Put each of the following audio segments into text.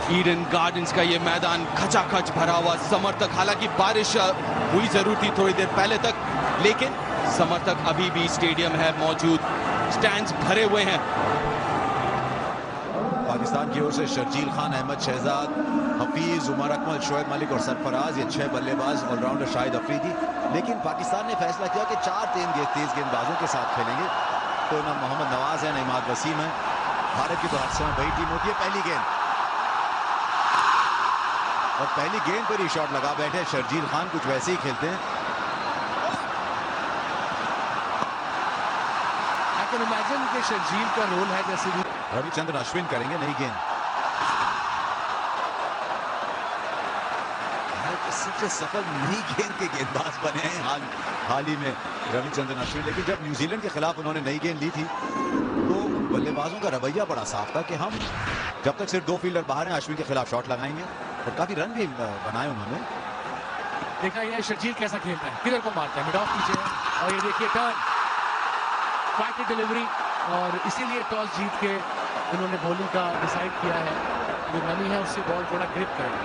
Eden gardens का ये मैदान खचाखच भरा हुआ समर्थक, हालांकि बारिश हुई जरूर थी थोड़ी देर पहले तक, लेकिन समर्थक अभी भी स्टेडियम है मौजूद, स्टैंड्स भरे हुए हैं। पाकिस्तान की ओर से शर्जील खान, अहमद शहजाद, हफीज, उमर अकमल, शोएब मलिक और सरफराज, ये 6 बल्लेबाज, ऑलराउंडर शाहिद अफरीदी। लेकिन पाकिस्तान ने फैसला किया कि 4 तेज गेंदबाजों के साथ खेलेंगे। तो ना मोहम्मद नवाज है, ना इमाद वसीम है। भारत की तो हर समय वही टीम होती है। पहली गेंद और पहली गेंद पर ही शॉट लगा बैठे शर्जील खान, कुछ वैसे ही खेलते हैं। I can imagine कि शर्जील का रोल है जैसे रविचंद्रन अश्विन करेंगे नई गेंद। सबसे सफल नई गेंद के गेंदबाज बने हैं हाल ही में रविचंद्रन अश्विन। लेकिन जब न्यूजीलैंड के खिलाफ उन्होंने नई गेंद ली थी तो बल्लेबाजों का रवैया बड़ा साफ था कि हम जब तक सिर्फ 2 फील्डर बाहर हैं अश्विन के खिलाफ शॉट लगाएंगे, और काफी रन भी बनाए उन्होंने। देखा ये शर्जील कैसा खेलता है, किधर को मारता है, मिड ऑफ पीछे है, और ये देखिए टर्न, क्वाइक डिलीवरी, और इसीलिए टॉस जीत के उन्होंने बॉलिंग का डिसाइड किया है। जो रनी है उससे बॉल थोड़ा ग्रिप करेगा।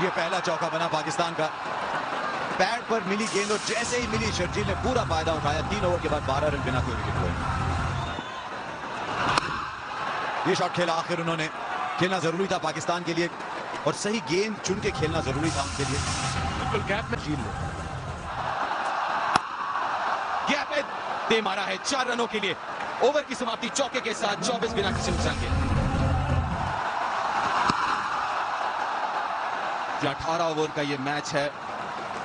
ये पहला चौका बना पाकिस्तान का। पैड पर मिली गेंद और जैसे ही मिली शर्जील ने पूरा फायदा उठाया। 3 ओवर के बाद 12 रन बिना कोई विकेट खोए। ये शॉट खेला आखिर उन्होंने, खेलना जरूरी था पाकिस्तान के लिए, और सही गेंद चुन के खेलना जरूरी था उनके लिए। बिल्कुल गैप में झील लो, गैप में दे मारा है 4 रनों के लिए। ओवर की समाप्ति चौके के साथ 24 बिना किसी नुकसान के। 18 ओवर का ये मैच है,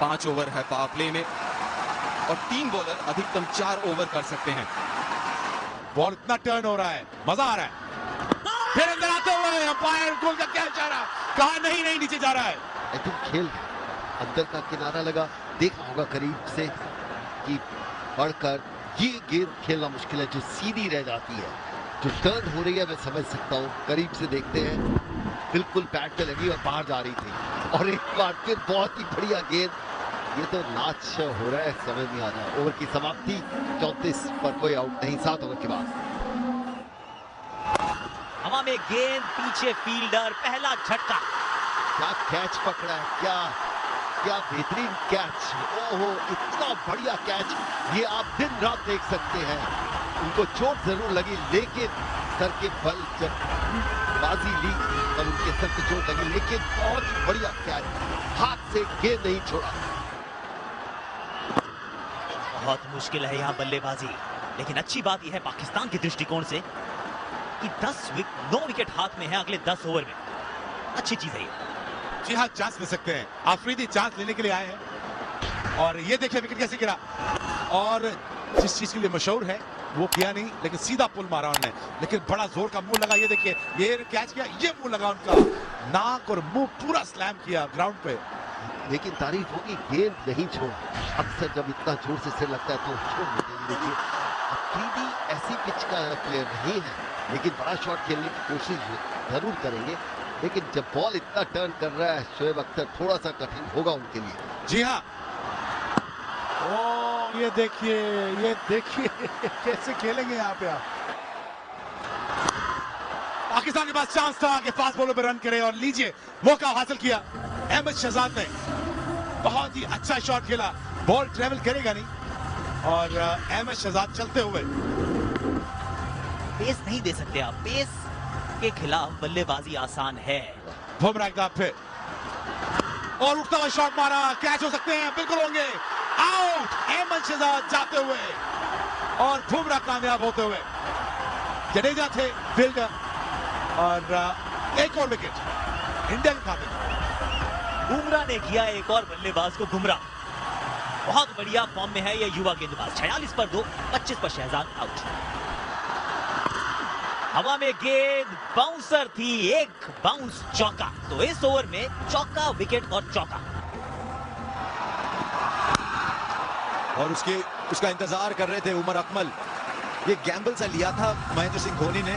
5 ओवर है पावर प्ले में, और 3 बॉलर अधिकतम 4 ओवर कर सकते हैं। बॉल इतना टर्न हो रहा है, मजा आ रहा है। फिर अंदर आते हुए अंपायर गोल का क्या इशारा, कहा नहीं नीचे जा रहा है। लेकिन खेल अंदर का किनारा लगा, देखा होगा करीब से कि पढ़कर ये गेंद खेलना मुश्किल है जो सीधी रह जाती है, जो टर्न हो रही है। मैं समझ सकता हूँ, करीब से देखते हैं, बिल्कुल पैड पे लगी और बाहर जा रही थी, और एक बार फिर बहुत ही बढ़िया गेंद। ये तो नाच हो रहा है, समझ नहीं आ रहा। ओवर की समाप्ति 34 पर कोई आउट नहीं, 7 ओवर के बाद। हवा में गेंद, पीछे फील्डर, पहला झटका। क्या कैच पकड़ा है, क्या बेहतरीन कैच। ओहो, इतना बढ़िया कैच, ये आप दिन रात देख सकते हैं। उनको चोट जरूर लगी, लेकिन सर के बल जब बाजी ली तब उनके सर पे चोट लगी, लेकिन बहुत ही बढ़िया कैच, हाथ से गेंद नहीं छोड़ा। बहुत मुश्किल है यहाँ बल्लेबाजी, लेकिन अच्छी बात यह है पाकिस्तान के दृष्टिकोण से कि 9 विकेट हाथ में है अगले 10 ओवर में। अच्छी चीज है ये। जी हाँ, चांस ले सकते हैं। आफरीदी चांस लेने के लिए आए हैं, और ये देखिए विकेट कैसे गिरा, और जिस चीज के लिए मशहूर है वो किया नहीं, लेकिन सीधा पुल मारा उन्होंने, लेकिन बड़ा जोर का मुंह लगा। ये देखिए, ये कैच किया, ये मुंह लगा उनका, नाक और मुंह पूरा स्लैम किया ग्राउंड पे। लेकिन तारीफ होगी, गेंद नहीं छोड़ा। अक्सर जब इतना जोर से सिर लगता है तो छोड़ देते हैं। देखिए, अफरीदी ऐसी पिच का प्लेयर नहीं है, लेकिन बड़ा शॉट खेलने की कोशिश जरूर करेंगे। लेकिन जब बॉल इतना टर्न कर रहा है शोएब अख्तर, थोड़ा सा कठिन होगा उनके लिए। जी हाँ, ओ ये देखिए कैसे खेलेंगे यहाँ पे आप। पाकिस्तान के पास चांस था कि फास्ट बॉलर पे रन करे, और लीजिए मौका हासिल किया। अहमद शहजाद ने बहुत ही अच्छा शॉट खेला, बॉल ट्रेवल करेगा नहीं, और अहमद शहजाद चलते हुए। पेस नहीं दे सकते आप, पेस के खिलाफ बल्लेबाजी आसान है। बुमराह एक बार फिर, और उठता हुआ शॉट मारा, कैच हो सकते हैं, बिल्कुल होंगे, आउट। अहमद शहजाद जाते हुए और बुमराह कामयाब होते हुए। जडेजा थे फील्डर, और एक और विकेट इंडिया के खाते। बुमराह ने किया एक और बल्लेबाज को गुमराह। बहुत बढ़िया फॉर्म में है ये युवा गेंदबाज। 46 पर 2, 25 पर शहजाद आउट। हवा में गेंद बाउंसर थी, एक बाउंस चौका। तो इस ओवर में चौका, विकेट और चौका। और उसका इंतजार कर रहे थे उमर अकमल। ये गैम्बल सा लिया था महेंद्र सिंह धोनी ने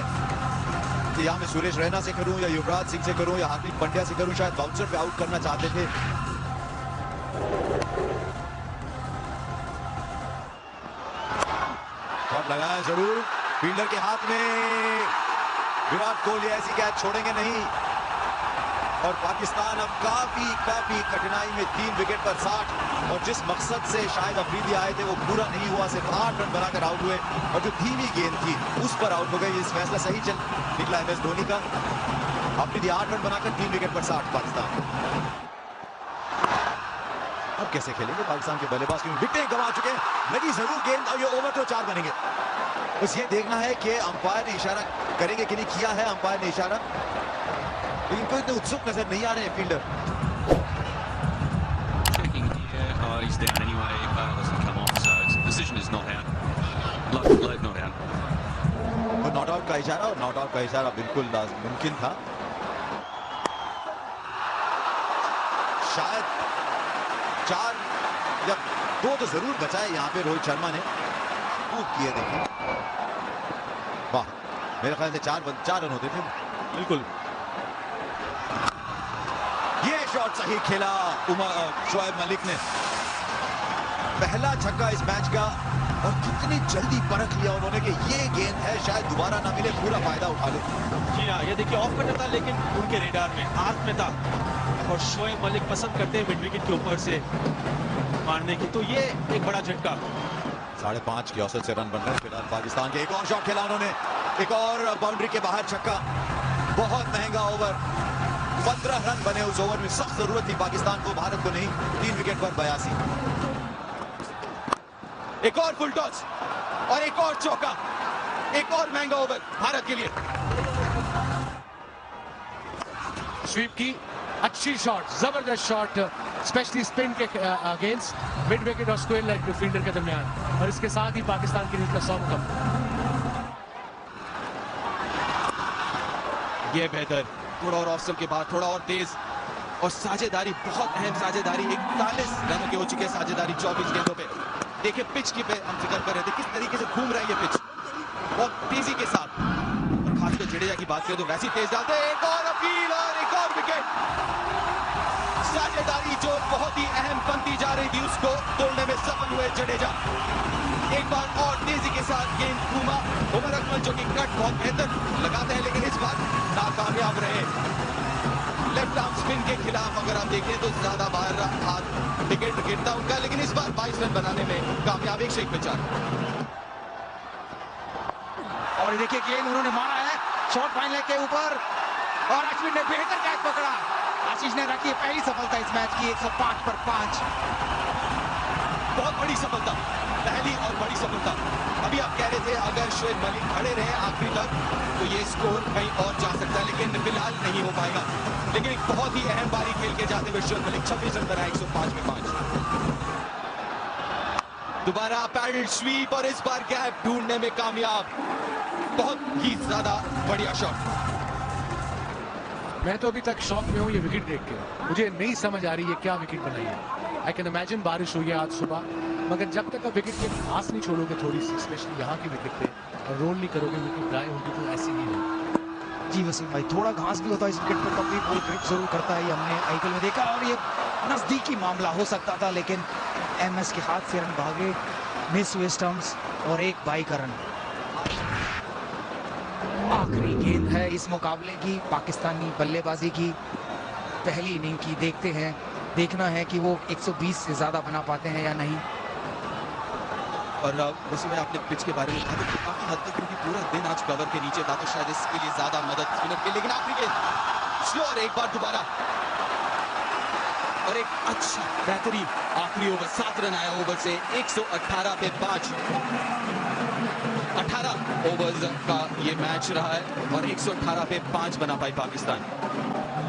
कि यहाँ मैं सुरेश रैना से करूं या युवराज सिंह से करूं या हार्दिक पांड्या से करूं, शायद बाउंसर पे आउट करना चाहते थे। शॉट लगाया जरूर, फील्डर के हाथ में विराट कोहली ऐसी कैच छोड़ेंगे नहीं और पाकिस्तान अब काफी कठिनाई में 3 विकेट पर 60 और जिस मकसद से शायद अफरीदी आए थे वो पूरा नहीं हुआ, सिर्फ 8 रन बनाकर आउट हुए और जो धीमी गेंद थी उस पर आउट हो गए। इस फैसला सही चल निकला MS धोनी का। अफरीदी 8 रन बनाकर 3 विकेट पर 60 पाकिस्तान। अब कैसे खेलेंगे पाकिस्तान के बल्लेबाज, क्योंकि विकेटें गंवा चुके हैं। लगी जरूर गेंद और ये ओवर तो 4 बनेंगे। बस ये देखना है कि अंपायर ने इशारा करेंगे कि नहीं किया है अंपायर ने इशारा, लेकिन कोई इतने उत्सुक नजर नहीं आ रहे हैं fielder. He's down anyway. Doesn't come off, so its decision is not out. Late not out. वो नॉट आउट का इशारा और नॉट आउट का इशारा बिल्कुल मुमकिन था। शायद 4 या 2 तो जरूर बचाए यहाँ पे रोहित शर्मा ने, खूब किए देखिए। वाह, मेरे ख्याल से 4 रन होते थे। बिल्कुल ये शॉट सही खेला शोएब मलिक ने, पहला छक्का इस मैच का और कितनी जल्दी परख लिया उन्होंने कि ये गेंद है शायद दोबारा ना मिले, पूरा फायदा उठा ले। जी हाँ, ये देखिए ऑफ कटर था लेकिन उनके रेडार में आर्क में था और शोएब मलिक पसंद करते हैं मिड विकेट के ऊपर से मारने की, तो ये एक बड़ा झटका। 5.5 के औसत से रन बन रहे फिलहाल पाकिस्तान के। एक और शॉट खेला उन्होंने, एक और बाउंड्री के बाहर छक्का। बहुत महंगा ओवर, 15 रन बने उस ओवर में। सख्त जरूरत थी पाकिस्तान को, भारत को नहीं। 3 विकेट पर 82। एक और फुल टॉस और एक और चौका, एक और महंगा ओवर भारत के लिए। स्वीप की अच्छी शॉट, जबरदस्त शॉट, स्पेशली स्पिन के अगेंस्ट मिड विकेट और स्क्वायर लेग के फील्डर के दरमियान, और इसके साथ ही पाकिस्तान की नीति का 100 मुकम्मल। ये बेहतर, थोड़ा और ऑफ के बाद थोड़ा और तेज और साझेदारी, बहुत अहम साझेदारी। 41 रनों के हो चुके हैं साझेदारी 24 गेंदों पे। देखिए पिच की पे हम जिक्र कर रहे थे किस तरीके से घूम रहा है ये पिच, बहुत तेजी के साथ। और खासकर जडेजा की बात करें तो वैसी तेज डालते हैं। एक और अपील और एक और विकेट। साझेदारी जो बहुत ही अहम बनती जा रही थी उसको तोड़ने में सफल हुए जडेजा। एक बार और तेजी के साथ गेंद घूमा। उमर अकमल जो कि कट बहुत बेहतर लगाते हैं लेकिन इस बार नाकामयाब रहे। लेफ्ट आर्म स्पिन के खिलाफ अगर आप देखें तो ज्यादा बाहर हाथ विकेट गिरता उनका, लेकिन इस बार 22 रन बनाने में कामयाब। 1 पे 4। और देखिए गेंद उन्होंने मारा है शॉर्ट फाइनल के ऊपर और अश्विन ने बेहतर कैच पकड़ा। आशीष ने रखी पहली सफलता इस मैच की, 105 पर 5। बहुत बड़ी सफलता, पहली और बड़ी सफलता। अभी आप कह रहे थे अगर शोएब मलिक खड़े रहे आखिरी तक तो ये स्कोर कहीं और जा सकता है, लेकिन फिलहाल नहीं हो पाएगा। लेकिन एक बहुत ही अहम बारी खेल के जाते हुए शोएब मलिक 26 रन बनाए 105 में 5। दोबारा पैडल स्वीप और इस बार गैप ढूंढने में कामयाब। बहुत ही ज्यादा बढ़िया शॉट। मैं तो अभी तक शॉक में हूँ ये विकेट देख के, मुझे नहीं समझ आ रही है क्या विकेट बनाई है। आई कैन इमेजिन बारिश हुई है आज सुबह, मगर जब तक आप विकेट के घास नहीं छोड़ोगे थोड़ी सी, स्पेशली यहाँ की विकेट पे, और रोल नहीं करोगे, विकेट ड्राई होगी तो ऐसी नहीं होगी। जी वसीम भाई, थोड़ा घास भी होता है इस विकेट पर तब भी बॉल ग्रिप जरूर करता है, ये हमने IPL में देखा। और ये नजदीकी मामला हो सकता था लेकिन MS के हाथ से रन भागे, मिस हुए स्टंप्स और एक बाई का रन। आखिरी गेंद है इस मुकाबले की, पाकिस्तानी बल्लेबाजी की पहली इनिंग की। देखते हैं, देखना है कि वो 120 से ज्यादा बना पाते हैं या नहीं। और उसी में आपने पिच के बारे में कहा तो काफी हद तक क्योंकि पूरा दिन आज कवर के नीचे था तो शायद इसके लिए ज्यादा मदद स्पिनर की, लेकिन आखिरी गेंद स्लो और एक बार दोबारा और एक अच्छा बेहतरीन आखिरी ओवर। 7 रन आया ओवर से 118 पे 5। 18 ओवर्स का ये मैच रहा है और 118 पे 5 बना पाई पाकिस्तान।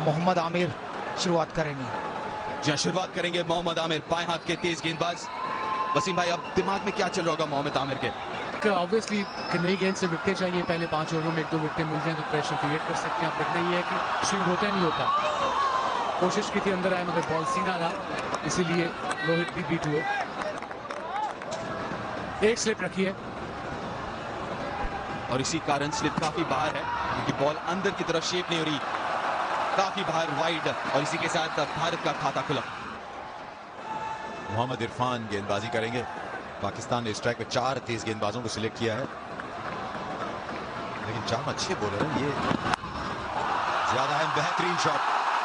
मोहम्मद आमिर शुरुआत करेंगे। जहाँ शुरुआत करेंगे मोहम्मद आमिर, बाएं हाथ के तेज गेंदबाज। वसीम भाई अब दिमाग में क्या चल रहा होगा मोहम्मद आमिर के? ऑब्वियसली नई गेंद से विकेट चाहिए, पहले 5 ओवरों में 1-2 विकेट मिल जाए तो प्रेशर क्रिएट कर सकते हैं। अब देखना ये है कि स्विंग होता नहीं होता। कोशिश की थी अंदर आए मगर बॉल सीधा रहा, इसीलिए रोहित भी बीट हुए। एक स्लिप रखी है और इसी कारण स्लिप काफी बाहर है क्योंकि बॉल अंदर की तरफ शेप नहीं हो रही, काफी बाहर वाइड, और इसी के साथ भारत का खाता खुला। मोहम्मद इरफान गेंदबाजी करेंगे। पाकिस्तान ने स्ट्राइक पे 4 तेज गेंदबाजों को सिलेक्ट किया है। लेकिन चार अच्छे बॉलर हैं ये। ज्यादा है, बेहतरीन शॉट,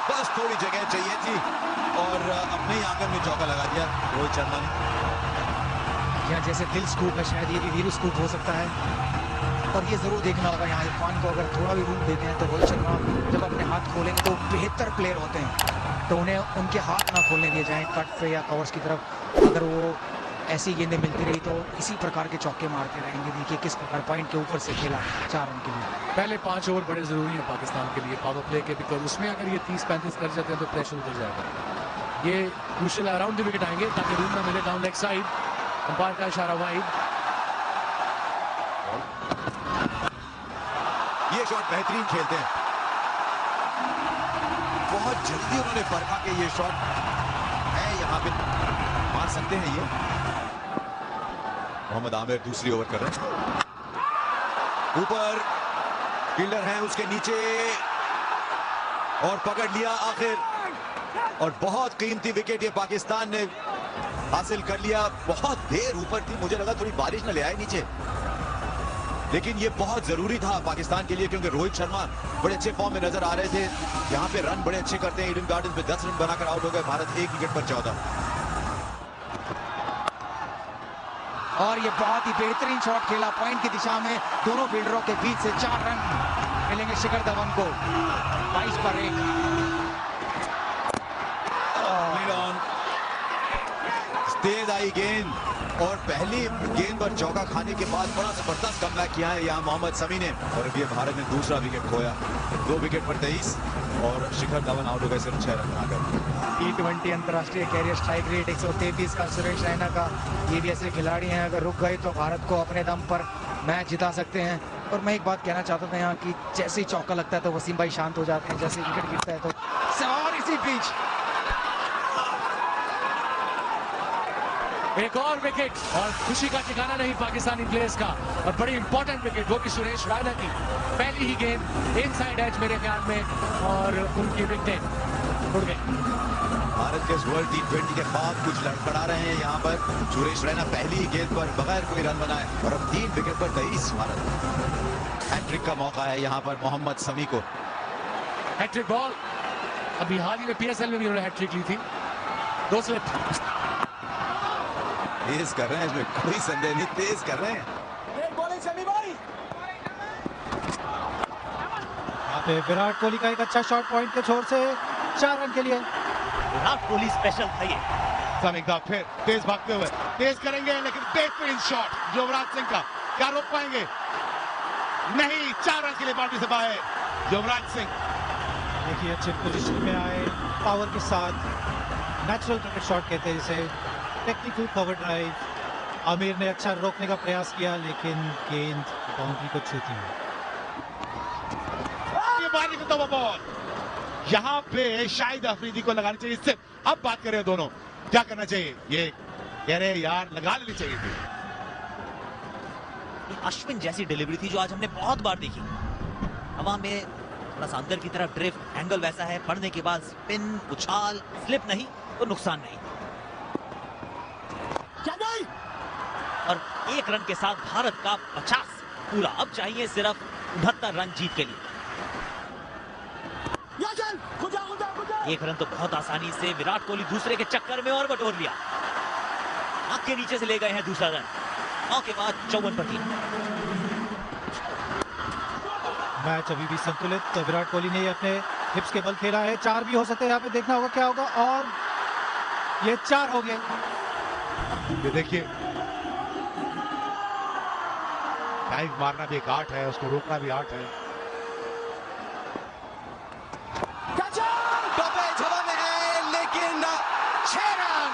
बस थोड़ी जगह चाहिए थी और अपने ही आंगन में चौका लगा दिया रोहित शर्मा ने। या जैसे दिल स्कूप है, शायद ये भी वीरू स्कूप हो सकता है। और ये जरूर देखना होगा यहाँ इरफान को, अगर थोड़ा भी रूम देते हैं तो रोहित शर्मा जब अपने हाथ खोलेंगे तो बेहतर प्लेयर होते हैं, तो उन्हें उनके हाथ ना खोलने दिए जाएं कट पे या कवर्स की तरफ। अगर वो ऐसी गेंदें मिलती रही तो इसी प्रकार के चौके मारते रहेंगे। देखिए किस प्रकार पॉइंट के ऊपर से खेला 4 रन के लिए। पहले 5 ओवर बड़े जरूरी हैं पाकिस्तान के लिए पावर प्ले के, बिकॉज उसमें अगर ये 30-35 कर जाते हैं तो प्रेशर उतर जाएगा। ये क्रूशियल अराउंड द विकेट आएंगे ताकि रूम ना मिले डाउन लेग साइड। अंपायर का इशारा वाइड। ये शॉट बेहतरीन खेलते हैं, बहुत जल्दी उन्होंने परखा के ये शॉट है, यहाँ पे मार सकते हैं ये। मोहम्मद आमिर दूसरी ओवर कर रहे हैं, ऊपर फील्डर है उसके नीचे और पकड़ लिया आखिर, और बहुत कीमती विकेट ये पाकिस्तान ने हासिल कर लिया। बहुत देर ऊपर थी, मुझे लगा थोड़ी बारिश न ले आए नीचे, लेकिन ये बहुत जरूरी था पाकिस्तान के लिए क्योंकि रोहित शर्मा बड़े अच्छे फॉर्म में नजर आ रहे थे। यहाँ पे रन बड़े अच्छे करते हैं, ईडन गार्डन पे 10 रन बनाकर आउट हो गए भारत, 1 विकेट पर 14। और ये बहुत ही बेहतरीन शॉट खेला पॉइंट की दिशा में, दोनों फील्डरों के बीच से 4 रन मिलेंगे शिखर धवन को 22 पर 1। तेज आई गेंद और पहली गेंद पर चौका खाने के बाद बड़ा जबरदस्त कमबैक किया है यहाँ मोहम्मद शमी ने, और अब ये भारत ने दूसरा विकेट खोया। 2 विकेट पर 23 और शिखर धवन आउट हो गए सिर्फ 6 रन बनाकर। T20 अंतर्राष्ट्रीय कैरियर स्ट्राइक रेट 133 का सुरेश रैना का, ये भी ऐसे खिलाड़ी हैं अगर रुक गए तो भारत को अपने दम पर मैच जिता सकते हैं। और मैं एक बात कहना चाहता था यहाँ कि जैसे ही चौका लगता है तो वसीम भाई शांत हो जाते हैं, जैसे विकेट गिरता है तो। और इसी बीच एक और विकेट और खुशी का ठिकाना नहीं पाकिस्तानी प्लेयर्स का, और बड़ी इंपॉर्टेंट विकेट वो भी सुरेश रैना की। पहली ही गेंद इनसाइड एज मेरे ख्याल में, और उनकी विकेट उड़ गई। भारत के वर्ल्ड T20 के बाद कुछ लड़खड़ा रहे हैं यहाँ पर। सुरेश रैना पहली ही गेंद पर बगैर कोई रन बनाए और अब 3 विकेट पर 23 भारत। हैट्रिक का मौका है यहाँ पर मोहम्मद शमी को। हैट्रिक बॉल, अभी हाल ही में PSL में भी उन्होंने हैट्रिक ली थी। 2 स्लिप तेज कर रहे हैं, इसमें कोई संदेह नहीं, तेज कर रहे हैं। यहाँ पे विराट कोहली का एक अच्छा शॉट पॉइंट के छोर से 4 रन के लिए। विराट कोहली स्पेशल था ये। समी का फिर तेज भागते हुए तेज करेंगे, लेकिन बेहतरीन शॉट युवराज सिंह का, क्या रोक पाएंगे? नहीं, 4 रन के लिए बाउंड्री से बाहर युवराज सिंह। देखिए अच्छे पोजीशन में आए, पावर के साथ, नेचुरल क्रिकेट शॉट कहते हैं जिसे, टेक्निकल कवर ड्राइव। आमिर ने अच्छा रोकने का प्रयास किया लेकिन गेंद बाउंड्री को छूती है। ये बारी को दबा बॉल, यहाँ पे शाहिद अफरीदी को लगानी चाहिए सिर्फ। अब बात करें दोनों, क्या करना चाहिए? ये कह रहे यार लगा लेनी चाहिए थी। अश्विन जैसी डिलीवरी थी जो आज हमने बहुत बार देखी। हवा में थोड़ा सा अंदर की तरफ ड्रिफ्ट, एंगल वैसा है, पड़ने के बाद स्पिन, उछाल, स्लिप नहीं तो नुकसान नहीं। और 1 रन के साथ भारत का 50 पूरा। अब चाहिए सिर्फ 69 रन जीत के लिए। 1 रन तो बहुत आसानी से विराट कोहली दूसरे के चक्कर में और बटोर लिया। आंख के नीचे से ले गए हैं दूसरा रन। 9 के बाद 54 पर 3। मैच अभी भी संतुलित, तो विराट कोहली ने अपने हिप्स के बल खेला है। 4 भी हो सकते हैं, यहाँ पे देखना होगा क्या होगा, और ये 4 हो गए। ये देखिए, डाइव मारना भी एक आर्ट है, उसको रोकना भी आर्ट है। टॉपेज हवा में है, लेकिन 6 रन।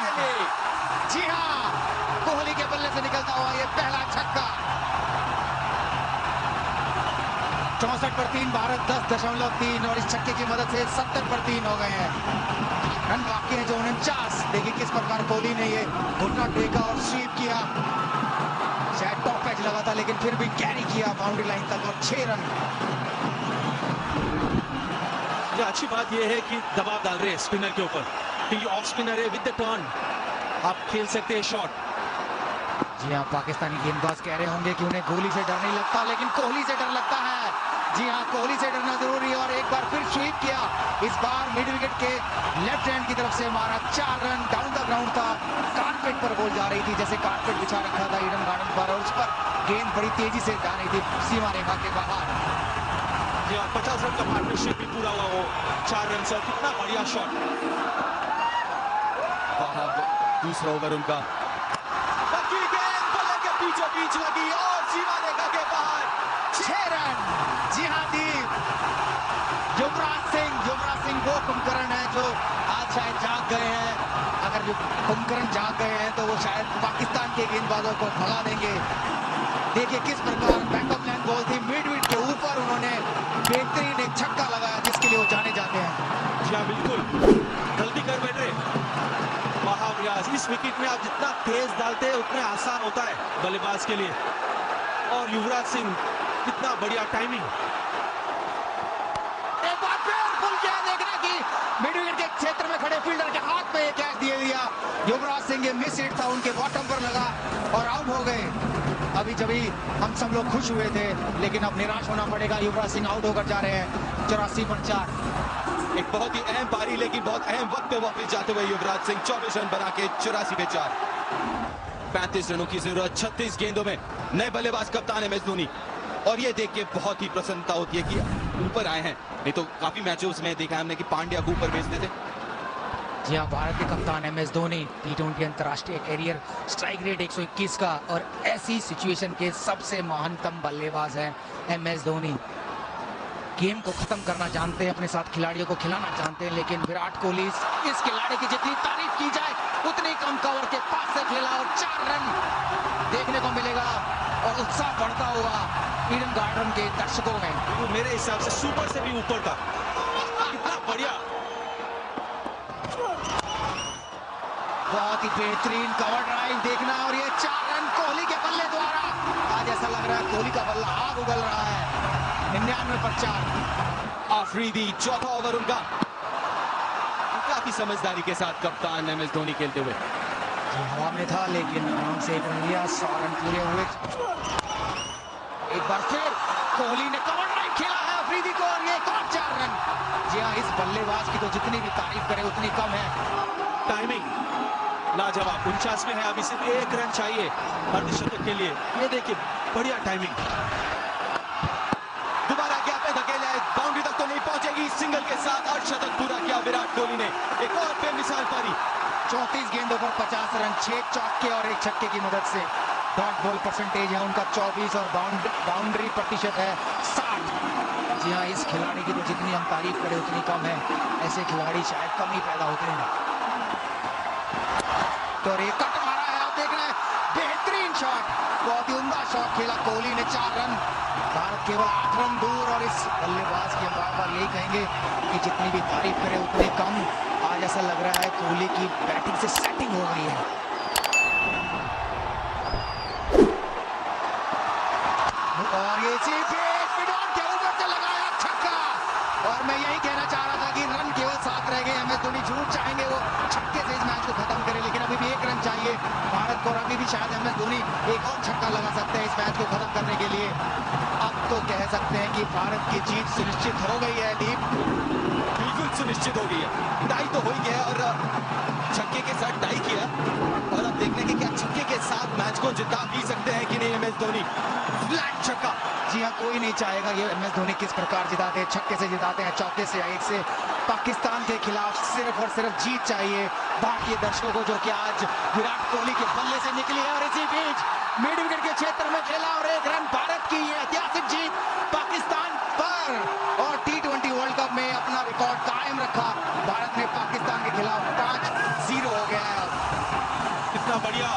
जी हाँ, कोहली के बल्ले से निकलता हुआ ये पहला छक्का। 64 पर 3, भारत 10.3, और इस छक्के की मदद से 70 पर 3 हो गए हैं। रन बाकी है जो 49। देखिए किस प्रकार कोहली ने ये घुटना टेका और स्वीप किया। शायद टॉप एज लगा था लेकिन फिर भी कैरी किया बाउंड्री लाइन तक, और 6 रन। ये अच्छी बात यह है कि दबाव डाल रहे हैं स्पिनर के ऊपर, क्योंकि ऑफ स्पिनर है, विद द टर्न आप खेल सकते हैं शॉट। जी हाँ, पाकिस्तानी गेंदबाज कह रहे होंगे कि उन्हें गोली से डर नहीं लगता, लेकिन कोहली से डर लगता है। जी हाँ, कोहली से डरना जरूरी है। और एक बार फिर स्वीप किया, इस बार मिड विकेट के लेफ्ट हैंड की तरफ से मारा। 4 रन, डाउन द ग्राउंड था, कारपेट पर बॉल जा रही थी, जैसे कारपेट बिछा रखा था ईडन गार्डन पर, और उस पर गेंद बड़ी तेजी से जा रही थी सीमा रेखा के बाहर। जी हाँ, 50 रन का पार्टनरशिप भी पूरा हुआ, वो 4 रन से। कितना बढ़िया शॉट। दूसरा ओवर उनका, बीचों बीच लगी और सीमा रेखा के बाहर 6 रन। जी हाँ दीप, युवराज सिंह वो कुंभकर्ण है जो आज शायद जाग गए हैं। अगर कुंभकर्ण जाग गए हैं तो वो शायद पाकिस्तान के गेंदबाजों को भगा देंगे। देखिए किस प्रकार बैकअप लाइन बॉल थी, मिड विकेट के ऊपर उन्होंने बेहतरीन एक छक्का लगाया, जिसके लिए वो जाने जाते हैं। जी हाँ, बिल्कुल जल्दी कर बैठे महाविराज। इस विकेट में आप जितना तेज डालते हैं उतना आसान होता है बल्लेबाज के लिए। और युवराज सिंह, कितना बढ़िया टाइमिंग। एक बार फिर भूल गया देखना कि मिड विकेट के क्षेत्र में खड़े फील्डर के हाथ में ये कैच दे दिया। युवराज सिंह, ये मिस हिट था, उनके बॉटम पर लगा और आउट हो गए। अभी जब हम सब लोग खुश हुए थे, लेकिन अब निराश होना पड़ेगा। युवराज सिंह आउट होकर जा रहे हैं 84 पर 4। एक बहुत ही अहम पारी, लेकिन बहुत अहम वक्त पे वापस जाते हुए युवराज सिंह 24 रन बना के 84 पे 4। 35 रनों की जरूरत 36 गेंदों में। नए बल्लेबाज कप्तान एम एस धोनी, और ये देख के बहुत ही प्रसन्नता होती है कि ऊपर आए हैं। नहीं तो काफी मैचेस में देखा हमने कि पांड्या को ऊपर भेजते थे। जी हाँ, भारत के कप्तान एम एस धोनी, T20 अंतर्राष्ट्रीय कैरियर, स्ट्राइक रेट 121 का, और ऐसी सिचुएशन के सबसे महानतम बल्लेबाज हैं एम एस धोनी। गेम को खत्म करना जानते हैं, अपने साथ खिलाड़ियों को खिलाना जानते हैं, लेकिन विराट कोहली इस खिलाड़ी की जितनी तारीफ की जाए उतनी कम। कवर के पास से खेला और 4 रन देखने को मिलेगा, और उत्साह बढ़ता हुआ ईडन गार्डन के दर्शकों में। मेरे हिसाब से सुपर से भी ऊपर था। कितना बढ़िया, बहुत ही बेहतरीन कवर ड्राइव देखना, और ये 4 रन कोहली के बल्ले द्वारा। आज ऐसा लग रहा है कोहली का बल्ला आग उगल रहा है। 99 पर 4। आफरीदी, चौथा ओवर उनका। काफी समझदारी के साथ कप्तान एम एस धोनी खेलते हुए। हवा में था, लेकिन आराम से 1 रन लिया। 100 रन पूरे हुए। एक बार फिर कोहली ने कवर ड्राइव खेला है अफरीदी को, और ये 4 रन। जी हाँ, इस बल्लेबाज की तो जितनी भी तारीफ करे उतनी कम है। टाइमिंग लाजवाब, 49 में है, अभी सिर्फ 1 रन चाहिए अर्धशतक के लिए। ये देखिए बढ़िया टाइमिंग। दोबारा गैप पे धकेला है, बाउंड्री तक तो नहीं पहुंचेगी। सिंगल के साथ अर्धशतक पूरा किया विराट कोहली ने। एक और बेमिसाल पारी। 34 गेंदों पर 50 रन, 6 चौके और 1 छक्के की मदद से। डॉट बॉल परसेंटेज है उनका 24, और बाउंड्री प्रतिशत है 60। जी हाँ, इस खिलाड़ी की तो जितनी हम तारीफ करें उतनी कम है। ऐसे खिलाड़ी शायद कम ही पैदा होते हैं। तो ये कट मारा है, आप देख रहे हैं, बेहतरीन शॉट, बहुत ही उम्दा शॉट खेला कोहली ने। 4 रन, भारत केवल 8 रन दूर। और इस बल्लेबाज के बार-बार यही कहेंगे कि जितनी भी तारीफ करें उतनी कम। आज ऐसा लग रहा है कोहली की बैटिंग से सेटिंग हो गई है। और ये मिडऑन के ऊपर से लगाया छक्का। और मैं यही कहना चाह रहा था कि रन केवल 7 रह गए। एम एस धोनी जरूर चाहेंगे वो छक्के से इस मैच को खत्म करे, लेकिन अभी भी 1 रन चाहिए भारत को, और अभी भी शायद एम एस धोनी एक और छक्का लगा सकते हैं इस मैच को खत्म करने के लिए। अब तो कह सकते हैं कि भारत की जीत सुनिश्चित हो गई है। दीप, बिल्कुल सुनिश्चित हो गई है। टाई तो हो ही गया, और छक्के के साथ टाई किया, और अब देखने के क्या छक्के के साथ मैच को जिता भी सकते हैं कि नहीं एम एस धोनी। फ्लैट छक्का। जी हाँ, कोई नहीं चाहेगा ये एम एस धोनी किस प्रकार जिताते हैं, छक्के से जिताते हैं, चौके से, 1 से। पाकिस्तान के खिलाफ सिर्फ और सिर्फ जीत चाहिए भारतीय दर्शकों को, जो कि आज विराट कोहली के बल्ले से निकली है। और इसी बीच मिड विकेट के क्षेत्र में खेला, और 1 रन, भारत की ये ऐतिहासिक जीत पाकिस्तान पर। और T20 वर्ल्ड कप में अपना रिकॉर्ड कायम रखा भारत ने, पाकिस्तान के खिलाफ 5-0 हो गया है। कितना बढ़िया